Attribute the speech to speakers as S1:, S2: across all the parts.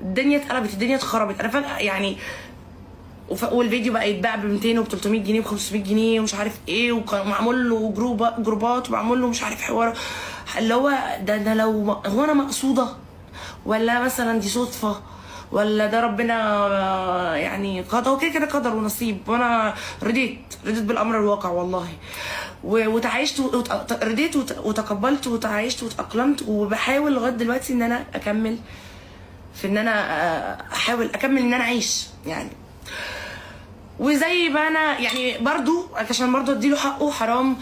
S1: الدنيا اتقلبت، الدنيا اتخربت. انا فجاه يعني والفيديو بقى يتباع ب 200 وب 300 جنيه وب 500 جنيه ومش عارف ايه، ومعمول له جروبات ومعمول له مش عارف حوار، اللي هو ده لو هو انا مقصوده ولا مثلا دي صدفه ولا ده ربنا يعني قدر، هو كده كده قدر ونصيب، وانا رضيت بالامر الواقع والله. وتعايشت رضيت وتقبلت وتعايشت وتاقلمت، وبحاول لغايه دلوقتي ان انا اكمل في ان انا احاول اكمل ان انا اعيش يعني. وزي ما انا يعني برضو عشان برضو اديله حقه، حرام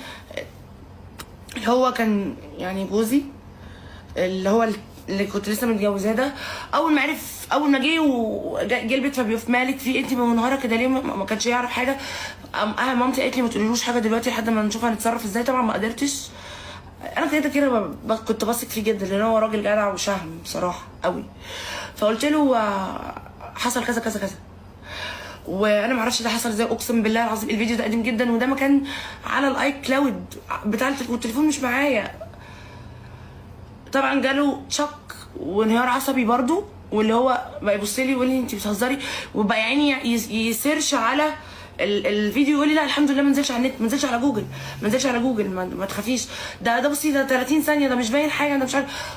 S1: اللي هو كان يعني جوزي اللي هو اللي كنت لسه متجوزاه ده، اول ما جه البيت فبيقف مالك في انت منهاره كده ليه؟ ما كانش يعرف حاجه. مامتي قالت لي ما تقوليلوش حاجه دلوقتي لحد ما نشوف هنتصرف ازاي. طبعا ما قدرتش. انا كده كنت بثق فيه جدا لان هو راجل جدع وشهم بصراحه قوي. فقلت له حصل كذا كذا كذا، وانا ما اعرفش ده حصل ازاي، اقسم بالله العظيم الفيديو ده قديم جدا، وده ما كان على الاي كلاود بتاع والتليفون مش معايا. طبعا جاله شك وانهيار عصبي برضو، واللي هو بقى يبص لي ويقول لي انت بتهزري، وبقى يعني يسيرش على الفيديو يقول لي لا الحمد لله ما نزلش على النت، ما نزلش على جوجل، ما تخافيش، ده بصي ده 30 ثانيه، ده مش باين حاجه، ده مش عارف.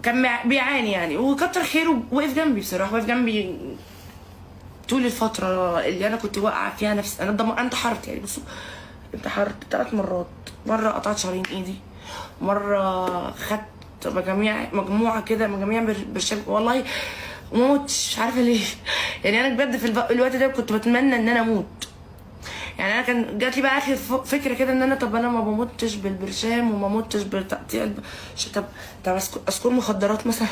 S1: كان بيعاني يعني، وكتر خيره وقف جنبي بصراحه، وقف جنبي طول الفتره اللي انا كنت واقعه فيها نفسي. انا انتحرت يعني، بصوا انتحرت 3 مرات. مره قطعت شرايين ايدي، مره خدت مجموعه كده مجاميع برشام والله، وموتش، مش عارفه ليه يعني. انا بجد في الوقت ده كنت بتمنى ان انا اموت يعني. انا كان جات لي بقى اخر فكره كده ان انا طب انا ما بموتش بالبرشام وما موتش بالتقطيع، طب اسكن مخدرات مثلا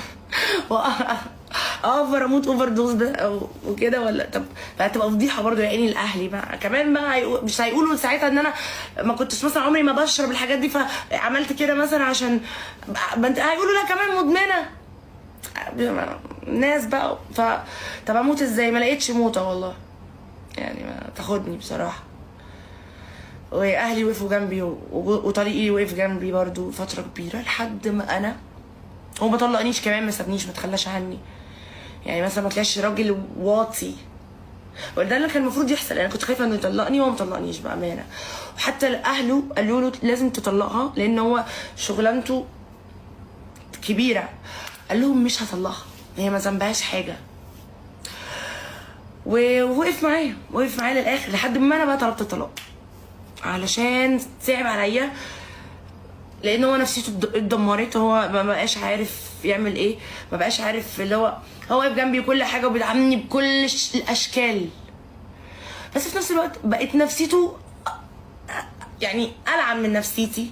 S1: اوفر اموت اوفر دوز ده او وكده، ولا طب هتبقى فضيحه برضه يا عيني لاهلي بقى كمان بقى. مش هيقولوا ساعتها ان انا ما كنتش مثلا عمري ما بشرب الحاجات دي فعملت كده مثلا عشان هيقولوا لا كمان مدمنه ناس بقى. طب اموت ازاي؟ ما لقيتش موته والله يعني، ما تاخدني بصراحه. واهلي وقفوا جنبي وطريقي وقف جنبي برضو فتره كبيره لحد ما انا، هو ما طلقنيش كمان، ما سابنيش، ما تخلاش عني يعني. مثلا ما طلعش راجل واطي، وده اللي كان المفروض يحصل. انا كنت خايفه انه يطلقني وهو ما طلقنيش بامانه. وحتى اهله قالوا له لازم تطلقها لان هو شغلانته كبيره. قال لهم مش هطلقها، هي ما ذنبهاش حاجه. ووقف معايا للاخر لحد ما انا بقى طلبت الطلاق علشان صعب عليا، لان هو نفسيته اتدمرت. هو ما بقاش عارف يعمل ايه، ما بقاش عارف اللي هو واقف جنبي كل حاجه وبيدعمني بكل الاشكال، بس في نفس الوقت بقت نفسيته يعني ألعن من نفسيتي.